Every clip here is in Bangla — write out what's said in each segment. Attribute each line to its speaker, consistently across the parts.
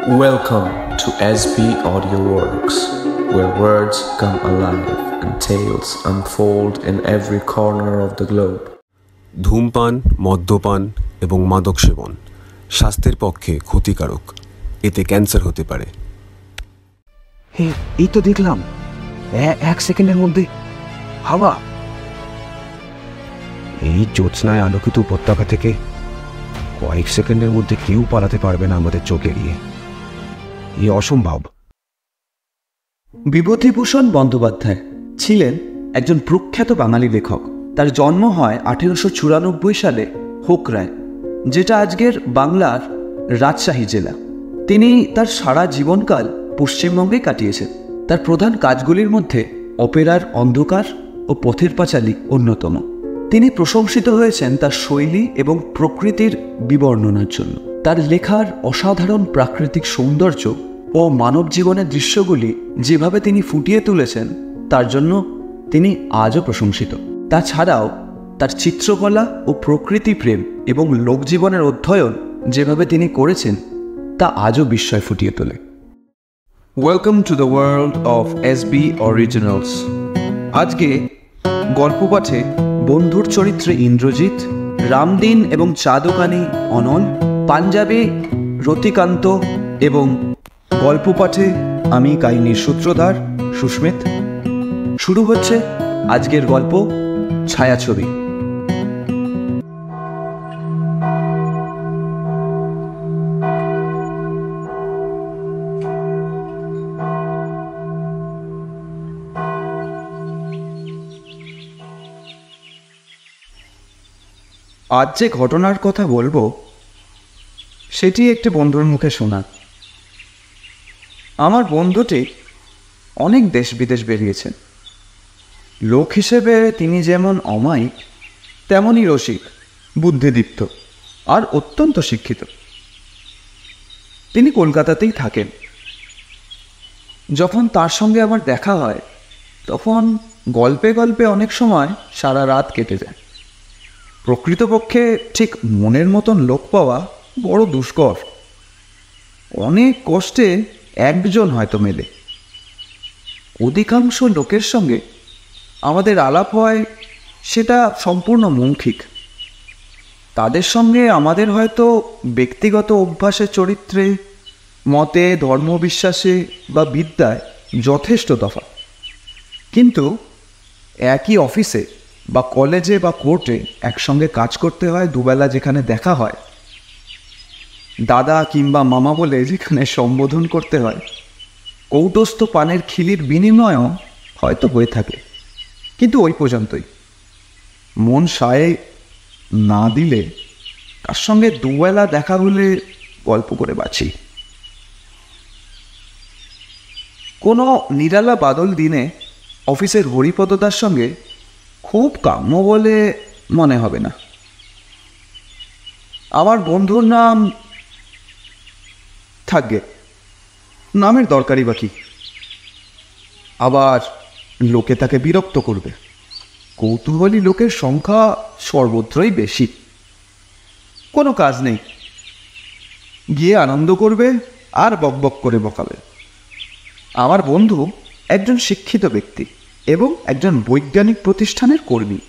Speaker 1: Welcome to SB Audio Works, where words come alive and tales unfold in every corner of the globe.
Speaker 2: ধূমপান, মদ্যপান এবং মাদক সেবন স্বাস্থ্যের পক্ষে ক্ষতিকারক। এতে ক্যান্সার হতে পারে।
Speaker 3: এই তো দেখলাম এক সেকেন্ডের মধ্যে হাওয়া। এই জ্যোৎস্নায় আলোকিত উপত্যকা থেকে কয়েক সেকেন্ডের মধ্যে কেউ পালাতে পারবে না আমাদের চোখ এড়িয়ে। এ অসম্ভব।
Speaker 4: বিভূতিভূষণ বন্দ্যোপাধ্যায় ছিলেন একজন প্রখ্যাত বাঙালি লেখক। তার জন্ম হয় 1894 সালে হোকরায়, যেটা আজকের বাংলার রাজশাহী জেলা। তিনি তার সারা জীবনকাল পশ্চিমবঙ্গে কাটিয়েছেন। তার প্রধান কাজগুলির মধ্যে অপেরার অন্ধকার ও পথের পাঁচালী অন্যতম। তিনি প্রশংসিত হয়েছেন তার শৈলী এবং প্রকৃতির বিবর্ণনার জন্য। তার লেখার অসাধারণ প্রাকৃতিক সৌন্দর্য ও মানব জীবনের দৃশ্যগুলি যেভাবে তিনি ফুটিয়ে তুলেছেন, তার জন্য তিনি আজও প্রশংসিত। তাছাড়াও তার চিত্রকলা ও প্রকৃতি প্রেম এবং লোকজীবনের অধ্যয়ন যেভাবে তিনি করেছেন, তা আজও বিস্ময় ফুটিয়ে তোলে। Welcome to the world of SB originals. আজকে গল্প পাঠে বন্ধুর চরিত্রে ইন্দ্রজিৎ, রামদিন এবং চাঁদোকানি অনল, পাঞ্জাবি রতিকান্ত এবং গল্প পাঠে আমি কাহিনীর সূত্রধার সুস্মিত। শুরু হচ্ছে আজকের গল্প ছায়াছবি। আজ যে ঘটনার কথা বলবো সেটি একটি বন্ধুর মুখে শোনা। আমার বন্ধুটি অনেক দেশ বিদেশ বেরিয়েছেন। লোক হিসেবে তিনি যেমন অমায়িক, তেমনই রসিক, বুদ্ধিদীপ্ত আর অত্যন্ত শিক্ষিত। তিনি কলকাতাতেই থাকেন। যখন তার সঙ্গে আমার দেখা হয়, তখন গল্পে গল্পে অনেক সময় সারা রাত কেটে যায়। প্রকৃতপক্ষে ঠিক মনের মতন লোক পাওয়া বড় দুষ্কর। অনেক কষ্টে একজন হয়তো মেলে। অধিকাংশ লোকের সঙ্গে আমাদের আলাপ হয় সেটা সম্পূর্ণ মৌখিক। তাদের সঙ্গে আমাদের হয়তো ব্যক্তিগত অভ্যাসে, চরিত্রে, মতে, ধর্মবিশ্বাসে বা বিদ্যায় যথেষ্ট তফাৎ। কিন্তু একই অফিসে বা কলেজে বা কোর্টে একসঙ্গে কাজ করতে হয়, দুবেলা যেখানে দেখা হয়, দাদা কিংবা মামা বলে যেখানে সম্বোধন করতে হয়, কৌটস্থ পানের খিলির বিনিময়ও হয়তো হয়ে থাকে, কিন্তু ওই পর্যন্তই। মন সায় না দিলে তার সঙ্গে দুবেলা দেখা হলে গল্প করে বাঁচি। কোনো নিরালা বাদল দিনে অফিসের হরিপদদার সঙ্গে খুব কাম্য বলে মনে হবে না। আমার বন্ধুর নাম থাকবে, নামের দরকারই বা কি। আবার লোকে তাকে বিরক্ত করবে। কৌতূহলী লোকের সংখ্যা সর্বত্রই বেশি। কোনো কাজ নেই, গিয়ে আনন্দ করবে আর বকবক করে বকাবে। আমার বন্ধু একজন শিক্ষিত ব্যক্তি এবং একজন বৈজ্ঞানিক প্রতিষ্ঠানের কর্মী।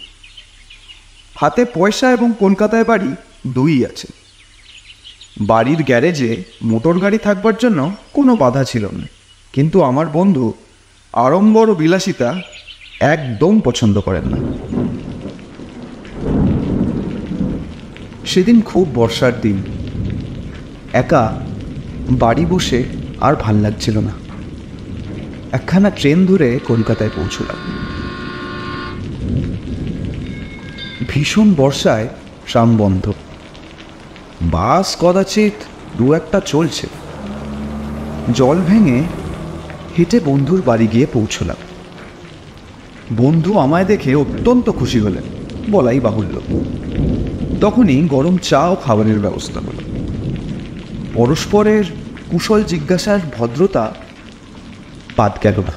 Speaker 4: হাতে পয়সা এবং কলকাতায় বাড়ি দুই আছে। বাড়ির গ্যারেজে মোটর গাড়ি থাকবার জন্য কোনো বাধা ছিল না। কিন্তু আমার বন্ধু আড়ম্বর বিলাসিতা একদম পছন্দ করেন না। সেদিন খুব বর্ষার দিন। একা বাড়ি বসে আর ভাল লাগছিল না। একখানা ট্রেন ধরে কলকাতায় পৌঁছলাম। ভীষণ বর্ষায় ট্রাম বন্ধ। বাস কদাচিৎ দু একটা চলছে। জল ভেঙে হেঁটে বন্ধুর বাড়ি গিয়ে পৌঁছলাম। বন্ধু আমায় দেখে অত্যন্ত খুশি হলেন, বলাই বাহুল্য। তখনই গরম চা ও খাবারের ব্যবস্থা হলো। পরস্পরের কুশল জিজ্ঞাসার ভদ্রতা বাদ গেল না।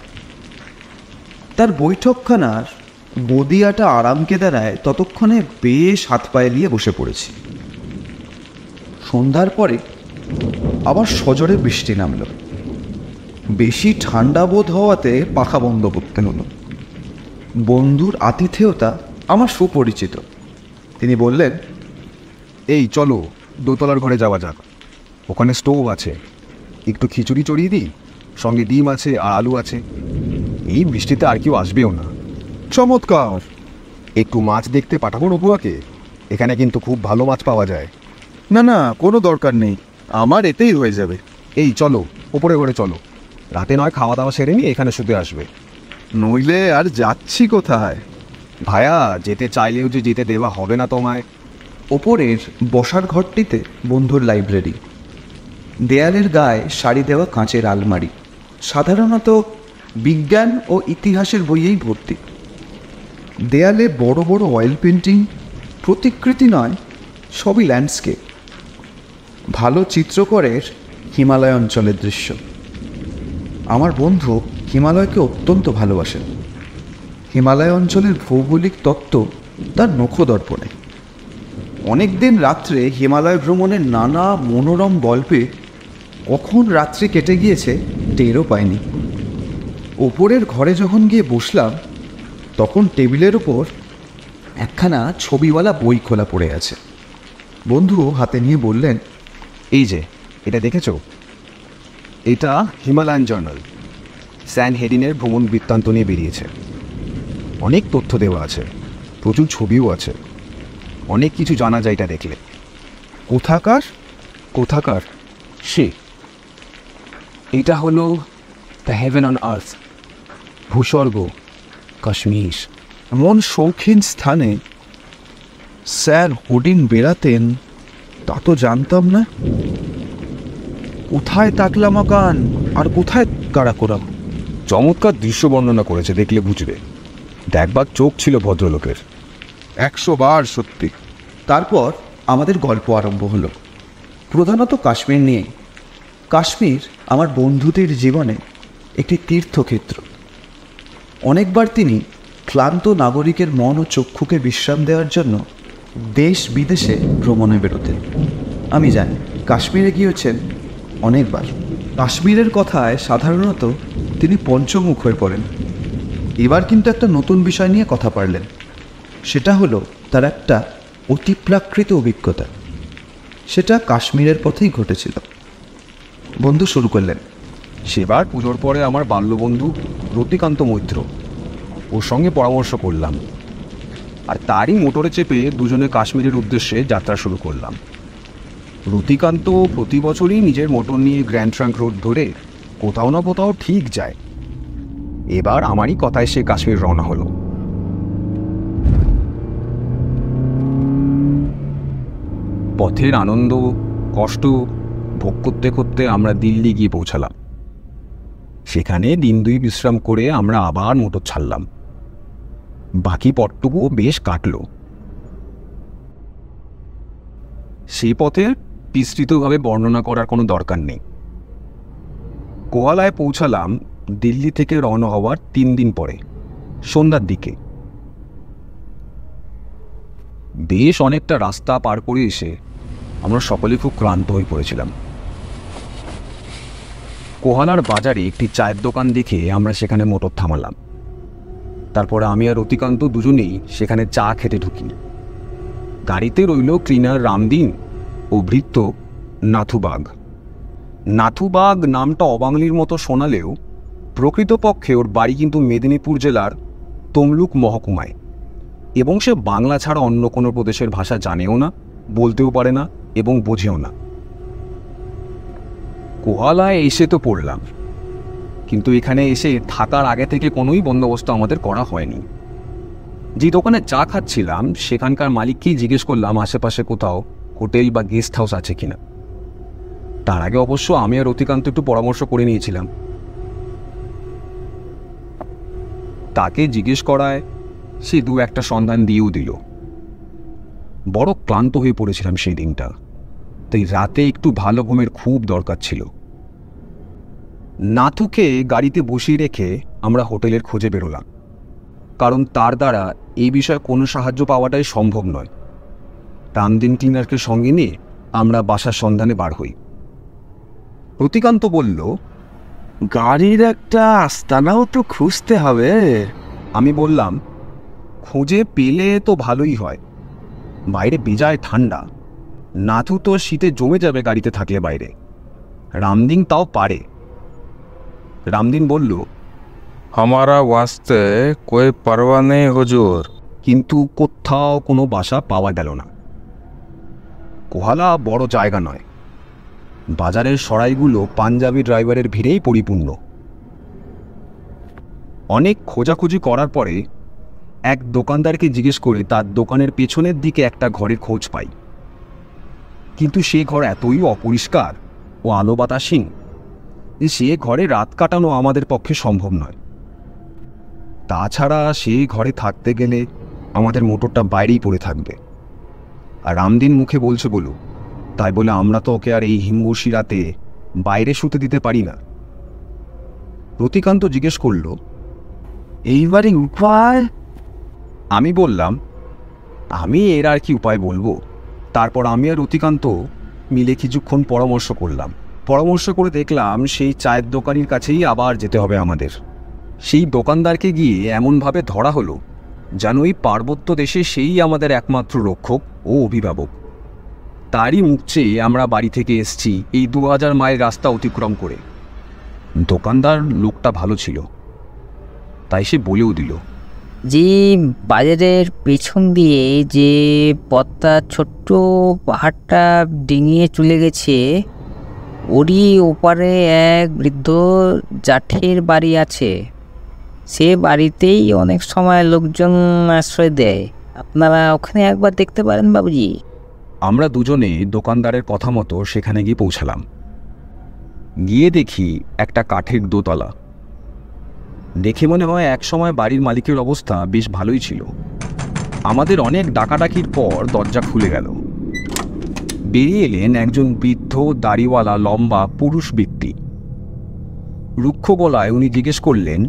Speaker 4: তার বৈঠকখানার গদিয়াটা আরাম কেদারায় ততক্ষণে বেশ হাত পায়ে নিয়ে বসে পড়েছি। সন্ধ্যার পরে আবার সজোরে বৃষ্টি নামল। বেশি ঠান্ডা বোধ হওয়াতে পাখা বন্ধ করতে হলো। বন্ধুর আতিথেয়তা আমার সুপরিচিত। তিনি বললেন,
Speaker 3: এই চলো দোতলার ঘরে যাওয়া যাক, ওখানে স্টোভ আছে, একটু খিচুড়ি চড়িয়ে দিই, সঙ্গে ডিম আছে আর আলু আছে। এই বৃষ্টিতে আর কেউ আসবেও না। চমৎকার। একটু মাছ দেখতে পাঠাবো নপুয়াকে, এখানে কিন্তু খুব ভালো মাছ পাওয়া যায়।
Speaker 5: না না, কোনো দরকার নেই, আমার এতেই হয়ে যাবে।
Speaker 3: এই চলো ওপরে ঘরে চলো, রাতে নয় খাওয়া দাওয়া সেরে নিয়ে এখানে শুতে আসবে।
Speaker 5: নইলে আর যাচ্ছি কোথায়?
Speaker 3: ভায়া, যেতে চাইলেও যে যেতে দেওয়া হবে না তোমায়।
Speaker 4: ওপরের বসার ঘরটিতে বন্ধুর লাইব্রেরি, দেয়ালের গায়ে সারি দেওয়া কাঁচের আলমারি, সাধারণত বিজ্ঞান ও ইতিহাসের বইয়েই ভর্তি। দেয়ালে বড় বড় অয়েল পেন্টিং, প্রতিকৃতি নয়, সবই ল্যান্ডস্কেপ। ভালো চিত্রকরের হিমালয় অঞ্চলের দৃশ্য। আমার বন্ধু হিমালয়কে অত্যন্ত ভালোবাসেন। হিমালয় অঞ্চলের ভৌগোলিক তত্ত্ব তার নখদর্পণে। অনেক দিন রাত্রে হিমালয় ভ্রমণের নানা মনোরম গল্পে কখন রাত্রি কেটে গিয়েছে টেরও পাইনি। ওপরের ঘরে যখন গিয়ে বসলাম, তখন টেবিলের ওপর একখানা ছবিওয়ালা বই খোলা পড়ে আছে। বন্ধু হাতে নিয়ে বললেন,
Speaker 3: এই যে এটা দেখেছো, এটা হিমালয়ান জার্নাল, স্যান হেডিনের ভ্রমণ বৃত্তান্ত নিয়ে বেরিয়েছে। অনেক তথ্য দেওয়া আছে, প্রচুর ছবিও আছে, অনেক কিছু জানা যায় এটা দেখলে।
Speaker 5: কোথাকার?
Speaker 3: কোথাকার? সে এটা হলো দ্য হেভেন অন আর্থ, ভূস্বর্গ, কাশ্মীর।
Speaker 5: এমন শৌখিন স্থানে স্যার হোডিন বেড়াতেন তা তো জানতাম না। কোথায় তাকলা মাকান আর কোথায় কারাকোরাম?
Speaker 3: চমৎকার দৃশ্য বর্ণনা করেছে, দেখলে বুঝবে। দেখবার চোখ ছিল ভদ্রলোকের।
Speaker 5: 100 বার সত্যি।
Speaker 4: তারপর আমাদের গল্প আরম্ভ হলো, প্রধানত কাশ্মীর নিয়ে। কাশ্মীর আমার বন্ধুদের জীবনে একটি তীর্থক্ষেত্র। অনেকবার তিনি ক্লান্ত নাগরিকের মন ও চক্ষুকে বিশ্রাম দেওয়ার জন্য দেশ বিদেশে ভ্রমণে বেরোতেন। আমি জানি কাশ্মীরে গিয়েছেন অনেকবার। কাশ্মীরের কথায় সাধারণত তিনি পঞ্চমুখ হয়ে পড়েন। এবার কিন্তু একটা নতুন বিষয় নিয়ে কথা পারলেন। সেটা হলো তার একটা অতিপ্রাকৃত অভিজ্ঞতা। সেটা কাশ্মীরের পথেই ঘটেছিল। বন্ধু শুরু করলেন,
Speaker 3: সেবার পুজোর পরে আমার বাল্যবন্ধু রতিকান্ত মৈত্র, ওর সঙ্গে পরামর্শ করলাম, আর তারই মোটরে চেপে দুজনে কাশ্মীরের উদ্দেশ্যে যাত্রা শুরু করলাম। রতিকান্ত প্রতি বছরই নিজের মোটর নিয়ে গ্র্যান্ড ট্রাঙ্ক রোড ধরে কোথাও না কোথাও ঠিক যায়। এবার আমারই কথায় সে কাশ্মীর রওনা হলো। পথের আনন্দ কষ্ট ভোগ করতে করতে আমরা দিল্লি গিয়ে পৌঁছালাম। সেখানে দিন 2 বিশ্রাম করে আমরা আবার মোটর ছাড়লাম। বাকি পথটুকুও বেশ কাটল। সেই পথের বিস্তৃতভাবে বর্ণনা করার কোনো দরকার নেই। কোয়ালায় পৌঁছালাম দিল্লি থেকে রওনা হওয়ার 3 দিন পরে, সন্ধ্যার দিকে। বেশ অনেকটা রাস্তা পার করে এসে আমরা সকলে খুব ক্লান্ত হয়ে পড়েছিলাম। কোহালার বাজারে একটি চায়ের দোকান দেখে আমরা সেখানে মোটর থামালাম। তারপরে আমি আর রতিকান্ত দুজনেই সেখানে চা খেতে ঢুকি। গাড়িতে রইল ক্লিনার রামদিন ও ভৃত্য নাথুবাগ। নাথুবাগ নামটা অবাঙালির মতো শোনালেও প্রকৃতপক্ষে ওর বাড়ি কিন্তু মেদিনীপুর জেলার তমলুক মহকুমায়, এবং সে বাংলা ছাড়া অন্য কোনো প্রদেশের ভাষা জানেও না, বলতেও পারে না এবং বোঝেও না। কোহালায় এসে তো পড়লাম, কিন্তু এখানে এসে থাকার আগে থেকে কোনোই বন্দোবস্ত আমাদের করা হয়নি। যে দোকানে চা খাচ্ছিলাম সেখানকার মালিককেই জিজ্ঞেস করলাম আশেপাশে কোথাও হোটেল বা গেস্ট হাউস আছে কিনা। তার আগে অবশ্য আমি আর রতিকান্ত একটু পরামর্শ করে নিয়েছিলাম। তাকে জিজ্ঞেস করায় সে 2-1টা সন্ধান দিয়েও দিল। বড় ক্লান্ত হয়ে পড়েছিলাম সেই দিনটা, তাই রাতে একটু ভালো ঘুমের খুব দরকার ছিল। নাথুকে গাড়িতে বসিয়ে রেখে আমরা হোটেলের খোঁজে বেরোলাম, কারণ তার দ্বারা এই বিষয়ে কোনো সাহায্য পাওয়াটাই সম্ভব নয়। রামদিন ক্লিনারকে সঙ্গে নিয়ে আমরা বাসার সন্ধানে বার হই। রতিকান্ত বলল,
Speaker 6: গাড়ির একটা আস্তানাও তো খুঁজতে হবে।
Speaker 3: আমি বললাম, খুঁজে পেলে তো ভালোই হয়, বাইরে বেজায় ঠান্ডা, নাথু তো শীতে জমে যাবে গাড়িতে থাকলে বাইরে। রামদিন তাও পারে। রামদিন বলল,
Speaker 7: हमारा वास्ते कोई परवाह नहीं हुजूर।
Speaker 3: কিন্তু কোথাও কোনো বাসা পাওয়া গেল না। কোহালা বড় জায়গা নয়, বাজারের সরাইগুলো পাঞ্জাবি ড্রাইভারের ভিড়েই পরিপূর্ণ। অনেক খোঁজাখুঁজি করার পরে এক দোকানদারকে জিজ্ঞেস করে তার দোকানের পেছনের দিকে একটা ঘরের খোঁজ পাই, কিন্তু সে ঘর এতই অপরিষ্কার ও আলো বাতাসহীন যে সে ঘরে রাত কাটানো আমাদের পক্ষে সম্ভব নয়। তাছাড়া সেই ঘরে থাকতে গেলে আমাদের মোটরটা বাইরেই পড়ে থাকবে, আর রামদিন মুখে বলছে বলুক, তাই বলে আমরা তো ওকে আর এই হিমবর্ষী রাতে বাইরে শুতে দিতে পারি না। রতিকান্ত জিজ্ঞেস করল,
Speaker 6: এইবারে উপায়?
Speaker 3: আমি বললাম, আমি এর আর কি উপায় বলবো। তারপর আমি আর রতিকান্ত মিলে কিছুক্ষণ পরামর্শ করলাম। পরামর্শ করে দেখলাম সেই চায়ের দোকানির কাছেই আবার যেতে হবে আমাদের। সেই দোকানদারকে গিয়ে এমনভাবে ধরা হলো যেন ওই পার্বত্য দেশে সেই আমাদের একমাত্র রক্ষক ও অভিভাবক। তারই মুখ চেয়ে আমরা বাড়ি থেকে এসছি এই 2000 মাইল রাস্তা অতিক্রম করে। দোকানদার লোকটা ভালো ছিল, তাই সে বলেও দিল,
Speaker 8: যে বাজারের পেছন দিয়ে যে পথটা ছোট্ট পাহাড়টা ডিঙিয়ে চলে গেছে, ওরই ওপারে এক বৃদ্ধ জাঠের বাড়ি আছে। সে বাড়িতেই অনেক সময় লোকজন আশ্রয় দেয়। আপনারা ওখানে একবার দেখতে পারেন বাবুজি।
Speaker 3: আমরা দুজনে দোকানদারের কথা মতো সেখানে গিয়ে পৌঁছালাম। গিয়ে দেখি একটা কাঠের দোতলা। দেখে মনে হয় একসময় বাড়ির মালিকের অবস্থা বেশ ভালোই ছিল। আমাদের অনেক ডাকাডাকির পর দরজা খুলে গেল। বেরিয়ে এলেন একজন বৃদ্ধ দাড়িওয়ালা লম্বা পুরুষ ব্যক্তি। রুক্ষ গলায় উনি জিজ্ঞেস করলেন,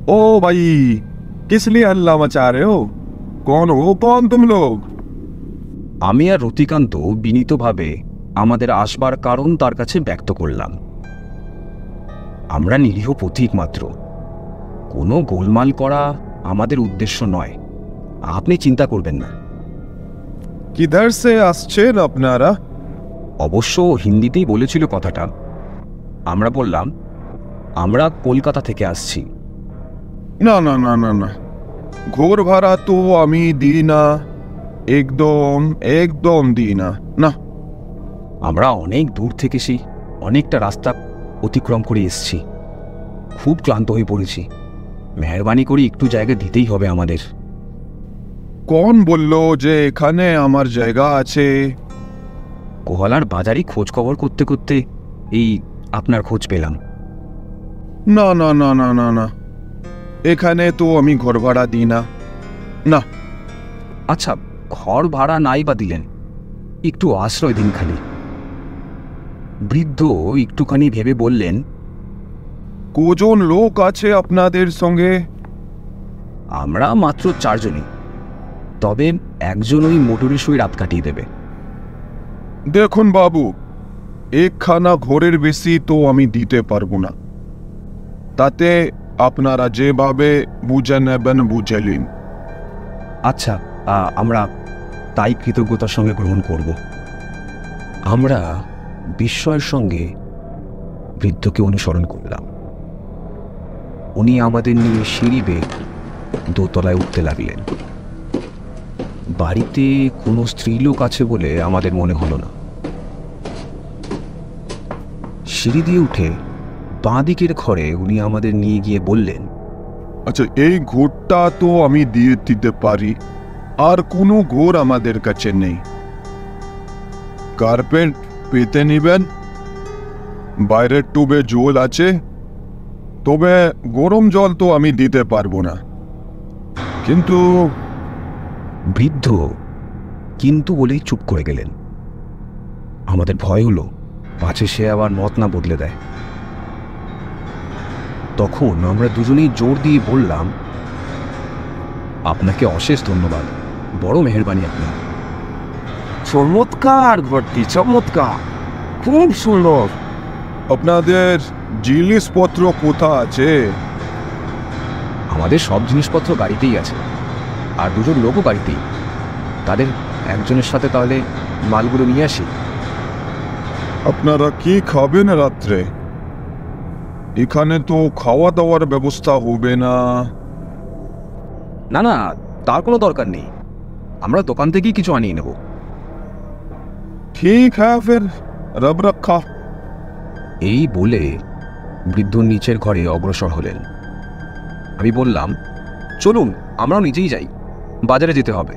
Speaker 5: ओ भाई, किस लिए हल्ला मचा रहे हो? कौन हो? कौन तुम लोग?
Speaker 3: আমি আর রতিকান্ত বিনীতভাবে আমাদের আসবার কারণ তার কাছে ব্যক্ত করলাম। আমরা নিরীহ পথিক মাত্র, কোনো গোলমাল করা আমাদের উদ্দেশ্য নয়, আপনি চিন্তা করবেন না।
Speaker 5: किधर से আসছেন আপনারা?
Speaker 3: অবশ্য হিন্দিতেই বলেছিল কথাটা। আমরা বললাম, আমরা কলকাতা থেকে আসছি।
Speaker 5: না না না না না, ঘোর ভাড়া তো আমি দিই না, একদম একদম দিই না। না,
Speaker 3: আমরা অনেক দূর থেকে সেই অনেকটা রাস্তা অতিক্রম করে এসছি, খুব ক্লান্ত হয়ে পড়েছি। মেহরবানি করে একটু জায়গা দিতেই হবে আমাদের।
Speaker 5: কোন বললো যে এখানে আমার জায়গা আছে?
Speaker 3: কোহালার বাজারে খোঁজ খবর করতে করতে এই আপনার খোঁজ পেলাম।
Speaker 5: না না না না না না, এখানে তো আমি ঘর ভাড়া দিই না। না।
Speaker 3: আচ্ছা, ঘর ভাড়া নাই বা দিলেন, একটু আশ্রয় দিন খালি। বৃদ্ধ একটুখানি ভেবে বললেন,
Speaker 5: কজন লোক আছে আপনাদের সঙ্গে?
Speaker 3: আমরা মাত্র 4 জনই, তবে একজন ওই মোটরে শুয়ে রাত কাটিয়ে দেবে।
Speaker 5: দেখুন বাবু, একখানা ঘরের বেশি তো আমি দিতে পারবো না, তাতে আপনারা যেভাবে বুঝে নেবেন বুঝে নিন।
Speaker 3: আচ্ছা, আমরা তাই কৃতজ্ঞতার সঙ্গে গ্রহণ করব। আমরা বিস্ময়ের সঙ্গে বৃদ্ধকে অনুসরণ করলাম। উনি আমাদের নিয়ে সিঁড়ি বেয়ে দোতলায় উঠতে লাগলেন। বাড়িতে কোনো স্ত্রীলোক আছে বলে আমাদের মনে হলো না। সিঁড়ি দিয়ে উঠে বাঁ দিকের ঘরে উনি আমাদের নিয়ে গিয়ে বললেন,
Speaker 5: আচ্ছা, এই ঘরটা তো আমি দিয়ে দিতে পারি, আর কোনো ঘর আমাদের কাছে নেই। কার্পেট পেতে নিবেন, বাইরের টুবে জল আছে, তবে গরম জল তো আমি দিতে পারবো না। কিন্তু
Speaker 3: বৃদ্ধ কিন্তু বলেই চুপ করে গেলেন। আমাদের ভয় হলো পাছে সে আবার মত না বদলে দেয়। তখন আমরা দুজনেই জোর দিয়ে বললাম, আপনাকে অশেষ ধন্যবাদ, বড় মেহেরবানি আপনার।
Speaker 6: চমৎকার ঘরটি, চমৎকার, খুব সুন্দর।
Speaker 5: আপনাদের জিনিসপত্র কোথায় আছে?
Speaker 3: আমাদের সব জিনিসপত্র গাড়িতেই আছে, আর দুজন লোকও গাড়িতেই। তাদের একজনের সাথে তাহলে মালগুলো নিয়ে আসি।
Speaker 5: আপনারা কি খাবেন রাত্রে? এখানে তো খাওয়া দাওয়ার ব্যবস্থা হবে না।
Speaker 3: না না, তার কোনো দরকার নেই, আমরা দোকান থেকেই কিছু আনিয়ে নেব।
Speaker 5: ঠিক হ্যাঁ, ফের রব রক্ষা।
Speaker 3: এই বলে বৃদ্ধ নিচের ঘরে অগ্রসর হলেন। আমি বললাম, চলুন আমরাও নিজেই যাই, বাজারে যেতে হবে।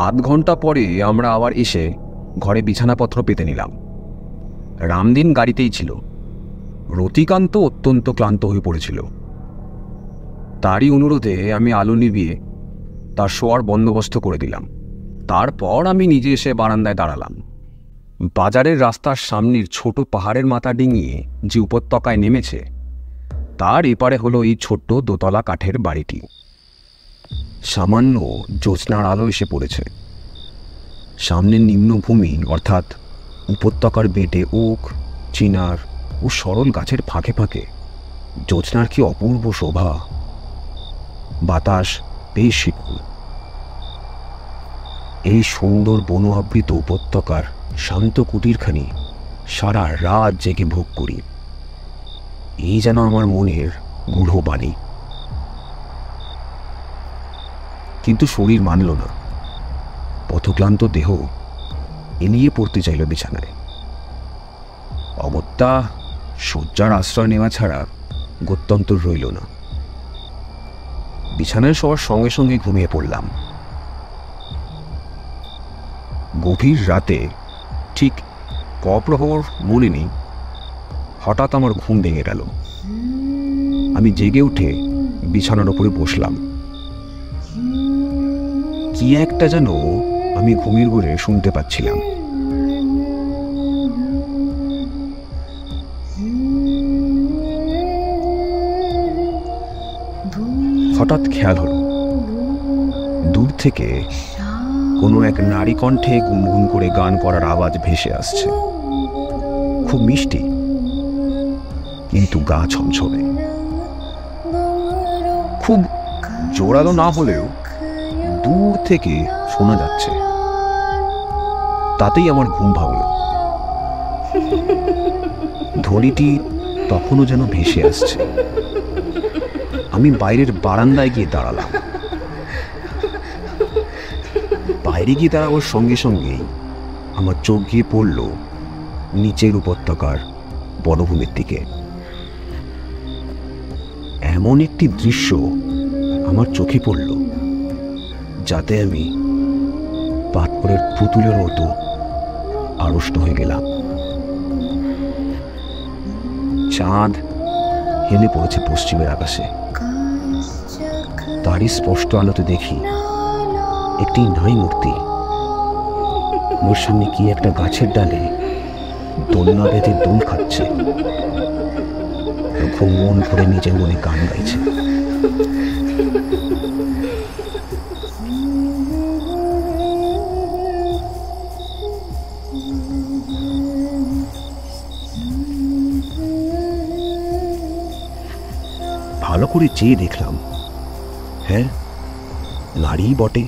Speaker 3: আধ ঘন্টা পরে আমরা আবার এসে ঘরে বিছানাপত্র পেতে নিলাম। রামদিন গাড়িতেই ছিল। রতিকান্ত অত্যন্ত ক্লান্ত হয়ে পড়েছিল। তারই অনুরোধে আমি আলো নিভিয়ে তার শোয়ার বন্দোবস্ত করে দিলাম। তারপর আমি নিজে এসে বারান্দায় দাঁড়ালাম। বাজারের রাস্তার সামনের ছোট পাহাড়ের মাথা ডিঙিয়ে যে উপত্যকায় নেমেছে, তার এপারে হলো এই ছোট্ট দোতলা কাঠের বাড়িটি। সামান্য জ্যোৎস্নার আলো এসে পড়েছে। সামনের নিম্নভূমি অর্থাৎ উপত্যকার বেটে ওক, চিনার ও সরল গাছের ফাঁকে ফাঁকে জ্যোৎস্নার কি অপূর্ব শোভা। বাতাস বেশ শীতল। এই সুন্দর বনআবৃত উপত্যকার শান্ত কুটিরখানি সারা রাত জেগে ভোগ করি। এই যেন আমার মনের গূঢ় বাণী। কিন্তু শরীর মানল না। পথক্লান্ত দেহ এলিয়ে পড়তে চাইল বিছানায়। অগত্যা শয্যার আশ্রয় নেওয়া ছাড়া গত্যন্তর রইল না। বিছানায় শোয়ার সঙ্গে সঙ্গে ঘুমিয়ে পড়লাম। গভীর রাতে ঠিক কপ্রহর মনে নেই, হঠাৎ আমার ঘুম ভেঙে গেল। আমি জেগে উঠে বিছানার ওপরে বসলাম। কি একটা যেন আমি ঘুমের ঘরে শুনতে পাচ্ছিলাম। হঠাৎ খেয়াল হলো দূর থেকে কোনো এক নারী কণ্ঠে গুনগুন করে গান করার আওয়াজ ভেসে আসছে। খুব মিষ্টি, কিন্তু গা ছমছমে। খুব জোরালো না হলেও দূর থেকে শোনা যাচ্ছে। তাতেই আমার ঘুম ভাঙল। ধ্বনিটি তখনও যেন ভেসে আসছে। আমি বাইরের বারান্দায় গিয়ে দাঁড়ালাম। বাইরে গিয়ে দাঁড়াবার সঙ্গে সঙ্গেই আমার চোখ গিয়ে পড়ল নিচের উপত্যকার বনভূমির দিকে। এমন একটি দৃশ্য আমার চোখে পড়ল যাতে আমি পাথরের পুতুলের মতো আড়ষ্ট হয়ে গেলাম। চাঁদ হেলে পড়েছে পশ্চিমের আকাশে। তারই স্পষ্ট আলোতে দেখি একটি নারী মূর্তি ওর সামনে কি একটা গাছের ডালে দোলনা বেঁধে দোল খাচ্ছে, খুব মন ভরে নিজের মনে গান গাইছে। ভালো করে চেয়ে দেখলাম, হ্যাঁ, নারী বটে,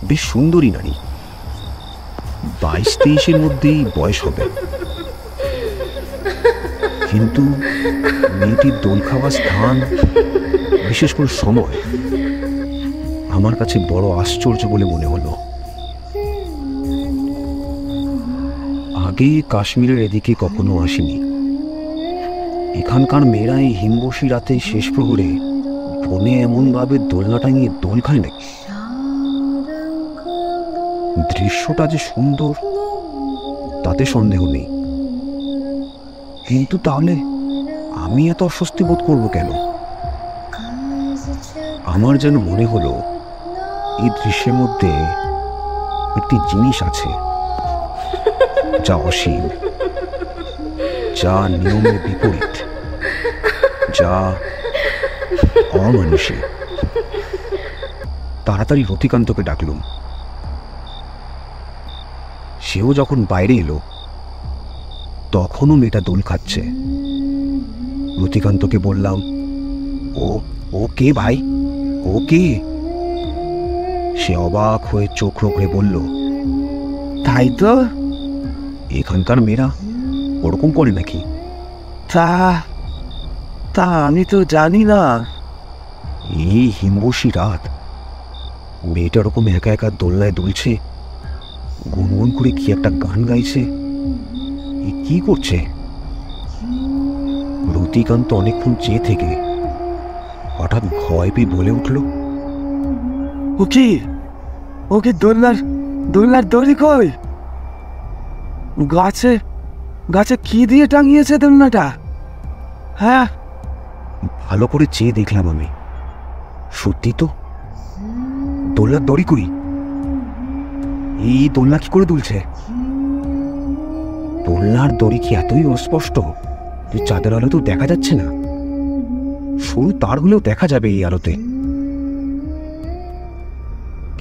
Speaker 3: বেশ সুন্দরী নারী। 22-23-এর মধ্যেই বয়স হবে। কিন্তু মেয়েটির দোল খাওয়া স্থান, বিশেষ করে সময়, আমার কাছে বড় আশ্চর্য বলে মনে হলো। আগে কাশ্মীরের এদিকে কখনো আসিনি। এখানকার মেয়েরা এই হিমবসী রাতে শেষ প্রহরে বনে এমনভাবে দোলনা টাঙিয়ে দোল খায় নাকি? দৃশ্যটা যে সুন্দর তাতে সন্দেহ নেই, কিন্তু তাহলে আমি এত অস্বস্তি বোধ করবো কেন? আমার যেন মনে হলো এই দৃশ্যের মধ্যে একটি জিনিস আছে যা অসীম, যা নিয়মের বিপরীত, যা অমানুষী। তাড়াতাড়ি রতিকান্তকে ডাকলুম। সেও যখন বাইরে এলো তখনও মেয়েটা দোল খাচ্ছে। রতিকান্তকে বললাম, ও ও কে ভাই, ও কে? সে অবাক হয়ে চোখ রোগড়ে বলল,
Speaker 6: তাই তো।
Speaker 3: এখানকার মেয়েরা ওরকম করে নাকি?
Speaker 6: তা তা আমি তো জানি না।
Speaker 3: এই হিমবসী রাত, মেয়েটা ওরকম একা একা দোলনায় দুলছে, গুনগুন করে কি একটা গান গাইছে। এ কি করছে? রতিকান্ত অনেকক্ষণ চেয়ে থেকে হঠাৎ ভয় পেয়ে বলে উঠল,
Speaker 6: ওকে ওকে দোলনার দোলনার দড়ি কই? গাছে গাছে কি দিয়ে টাঙিয়েছে দোলনাটা? হ্যাঁ,
Speaker 3: ভালো করে চেয়ে দেখলাম আমি, সত্যি তো দোলনার দড়ি কই। এই দোলনা কি করে দুলছে? দোলনার দড়ি কি এতই অস্পষ্ট যে চাঁদের আলো তো দেখা যাচ্ছে না? সরু তার হলেও দেখা যাবে এই আলোতে,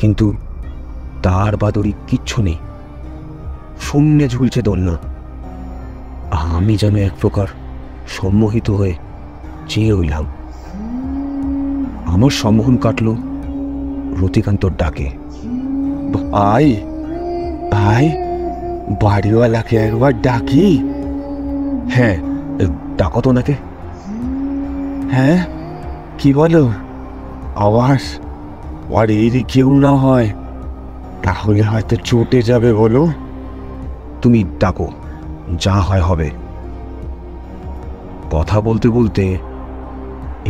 Speaker 3: কিন্তু তার বা দড়ি কিচ্ছু নেই, শূন্যে ঝুলছে দোলনা। আমি যেন এক প্রকার সম্মোহিত হয়ে চেয়ে রইলাম। আমার সম্মোহন কাটল রতিকান্তর ডাকে,
Speaker 6: ভাই ভাই, বাড়িওয়ালাকে একবার ডাকি।
Speaker 3: হ্যাঁ, ডাকো তো ওনাকে।
Speaker 6: হ্যাঁ, কি বলো? আবার আর এই কেউ না হয়, তাহলে হয়তো চটে যাবে। বলো।
Speaker 3: তুমি ডাকো, যা হয় হবে। কথা বলতে বলতে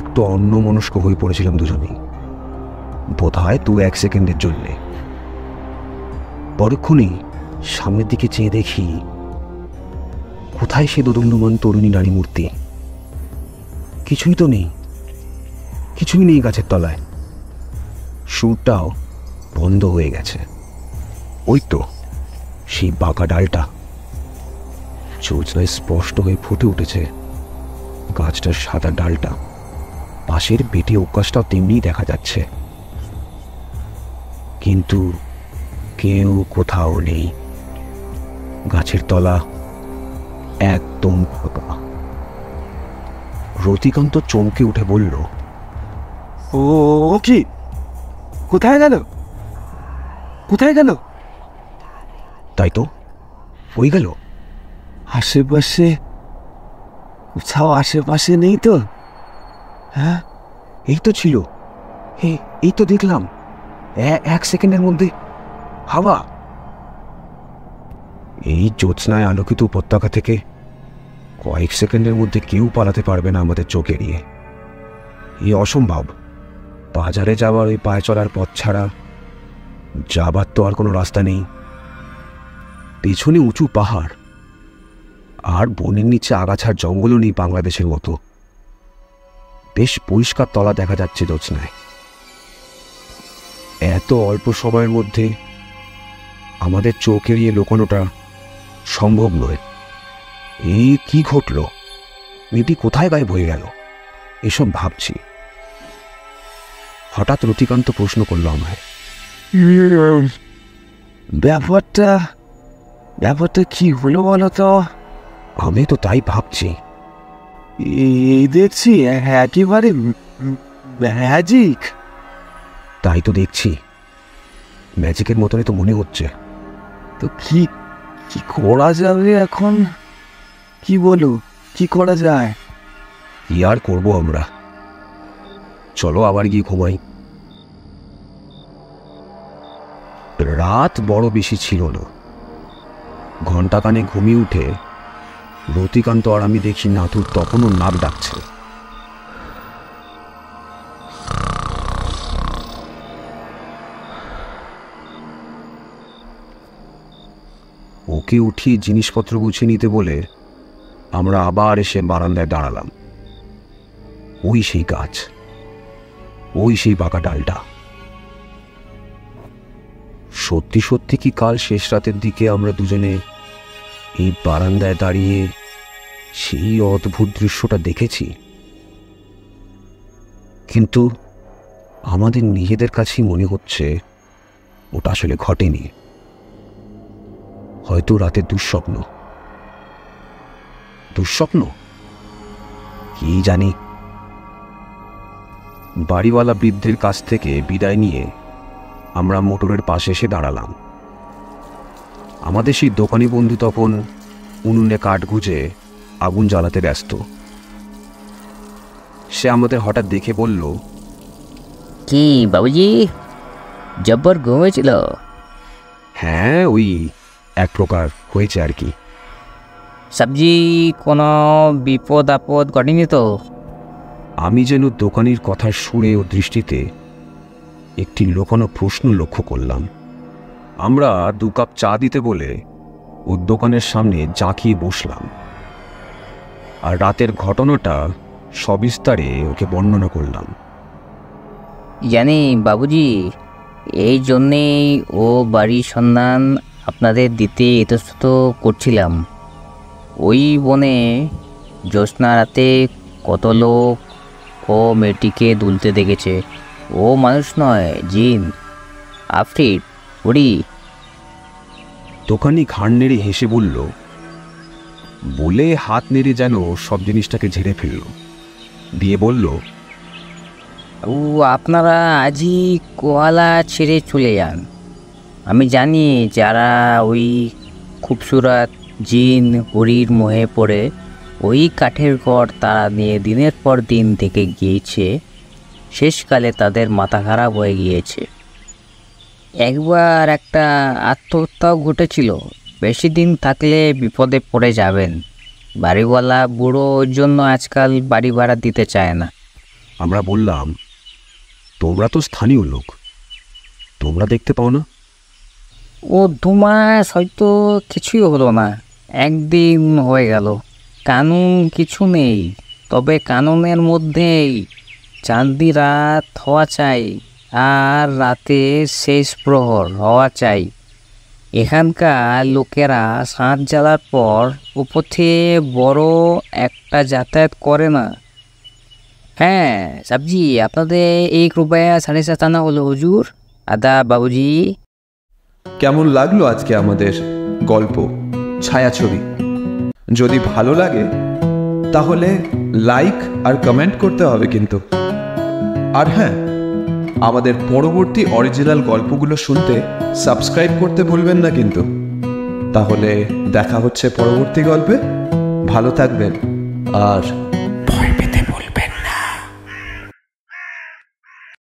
Speaker 3: একটু অন্যমনস্ক হয়ে পড়েছিলাম দুজনেই, বোধ হয় 2-1 সেকেন্ডের জন্যে। পরক্ষণেই সামনের দিকে চেয়ে দেখি, কোথায় সে দোদুল্যমান তরুণী নারী মূর্তি? কিছুই তো নেই, কিছুই নেই গাছের তলায়। সুরটাও বন্ধ হয়ে গেছে। ওই তো সেই বাঁকা ডালটা জ্যোৎস্নায় স্পষ্ট হয়ে ফুটে উঠেছে। গাছটার সাদা ডালটা, পাশের বেটে অভ্যাসটাও তেমনি দেখা যাচ্ছে, কিন্তু কেউ কোথাও নেই। গাছের তলা একদম ফাঁকা। রতিকান্ত চমকে উঠে বলল,
Speaker 6: ও কি? কোথায় গেল? কোথায় গেল?
Speaker 3: তাই তো, ওই গেল।
Speaker 6: আশেপাশে কোথাও আশেপাশে নেই তো? হ্যাঁ,
Speaker 3: এই তো ছিল, এই তো দেখলাম 1 সেকেন্ডের মধ্যে হাওয়া। এই জ্যোৎস্নায় আলোকিত উপত্যকা থেকে কয়েক সেকেন্ডের মধ্যে কেউ পালাতে পারবে না আমাদের চোখ এড়িয়ে। এই অসম্ভব। বাজারে যাওয়ার ওই পায়ে চলার পথ ছাড়া যাবার তো আর কোনো রাস্তা নেই। পেছনে উঁচু পাহাড়, আর বনের নিচে আগাছার জঙ্গলও নেই বাংলাদেশের মতো। বেশ পরিষ্কার তলা দেখা যাচ্ছে জ্যোৎস্নায়। এত অল্প সময়ের মধ্যে আমাদের চোখ এড়িয়ে লুকানোটা সম্ভব নয়। এই কি ঘটল? মেয়েটি কোথায় গায়েব হয়ে গেল? এসব ভাবছি। হঠাৎ রতিকান্ত প্রশ্ন করল আমায়,
Speaker 6: ব্যাপারটা কি হলো বলো তো?
Speaker 3: আমি তো তাই ভাবছি।
Speaker 6: এই দেখছি একেবারে ম্যাজিক।
Speaker 3: তাই তো দেখছি, ম্যাজিকের মতনই তো মনে হচ্ছে।
Speaker 6: তো কি কি করা যাবে এখন? কি বলো, কি করা যায়?
Speaker 3: কি আর করবো আমরা, চলো আবার গিয়ে ঘুমাই। রাত বড় বেশি ছিল না। ঘণ্টাখানে ঘুমিয়ে উঠে রতিকান্ত আর আমি দেখি নাথুর তখনও নাক ডাকছে। ওকে উঠিয়ে জিনিসপত্র গুছিয়ে নিতে বলে আমরা আবার এসে বারান্দায় দাঁড়ালাম। ওই সেই গাছ, ওই সেই বাঁকা ডালটা। সত্যি সত্যি কি কাল শেষ রাতের দিকে আমরা দুজনে এই বারান্দায় দাঁড়িয়ে সেই অদ্ভুত দৃশ্যটা দেখেছি? কিন্তু আমাদের নিজেদের কাছেই মনে হচ্ছে ওটা আসলে ঘটেনি, হয়তো রাতের দুঃস্বপ্ন। দুঃস্বপ্ন কি জানি। বাড়িওয়ালা বৃদ্ধের কাছ থেকে বিদায় নিয়ে আমরা মোটরের পাশে এসে দাঁড়ালাম। আমাদের সেই দোকানি বন্ধু তখন উনুনে কাঠ গুঁজে আগুন জ্বালাতে ব্যস্ত। সে আমাদের হঠাৎ দেখে বলল,
Speaker 8: কি বাবুজি, জব্বর ঘুমেছিল?
Speaker 3: হ্যাঁ, ওই এক প্রকার হয়েছে আর কি।
Speaker 8: সবজি কোনো বিপদ আপদ ঘটেনি তো?
Speaker 3: আমি যেন দোকানির কথার সুরে ও দৃষ্টিতে একটি লোকানো প্রশ্ন লক্ষ্য করলাম। আমরা 2 কাপ চা দিতে বলে ওর দোকানের সামনে জাঁকিয়ে বসলাম আর রাতের ঘটনাটা সবিস্তারে ওকে বর্ণনা করলাম।
Speaker 8: জানি বাবুজি, এই জন্যেই ও বাড়ির সন্ধান আপনাদের দিতে ইতস্তত করছিলাম। ওই বনে জ্যোৎস্না রাতে কত লোক ও মেয়েটিকে দুলতে দেখেছে। ও মানুষ নয়, জিন, আফরিট, উড়ি।
Speaker 3: দোকানি ঘাড় নেড়ে হেসে বলে হাত নেড়ে যেন সব জিনিসটাকে ঝেড়ে ফেলল, দিয়ে বলল,
Speaker 8: ও আপনারা আজই কোয়ালা ছেড়ে চলে যান। আমি জানি যারা ওই খুবসুরত জিন হরির মোহে পড়ে ওই কাঠের ঘর তারা নিয়ে দিনের পর দিন থেকে গিয়েছে, শেষকালে তাদের মাথা খারাপ হয়ে গিয়েছে। একবার একটা আত্মহত্যাও ঘটেছিল। বেশি দিন থাকলে বিপদে পড়ে যাবেন। বাড়িওয়ালা বুড়ো ওর জন্য আজকাল বাড়ি ভাড়া দিতে চায় না।
Speaker 3: আমরা বললাম, তোমরা তো স্থানীয় লোক, তোমরা দেখতে পাও না?
Speaker 8: ও 2 মাস হয়তো কিছুই হলো না, একদিন হয়ে গেল। কানুন কিছু নেই, তবে কানুনের মধ্যেই চাঁদনি রাত হওয়া চাই আর রাতে শেষ প্রহর হওয়া চাই। এখানকার লোকেরা সাঁঝ জ্বালার পর উপথে বড় একটা যাতায়াত করে না। হ্যাঁ সাবজি, আপনাদের 1 রুপয়া 7.5 আনা হলো হুজুর। আদা বাবুজি।
Speaker 4: কেমন লাগলো আজকে আমাদের গল্প ছায়াছবি? যদি ভালো লাগে তাহলে লাইক আর কমেন্ট করতে হবে কিন্তু। আর হ্যাঁ, আমাদের পরবর্তী অরিজিনাল গল্পগুলো শুনতে সাবস্ক্রাইব করতে ভুলবেন না কিন্তু। তাহলে দেখা হচ্ছে পরবর্তী গল্পে। ভালো থাকবেন আর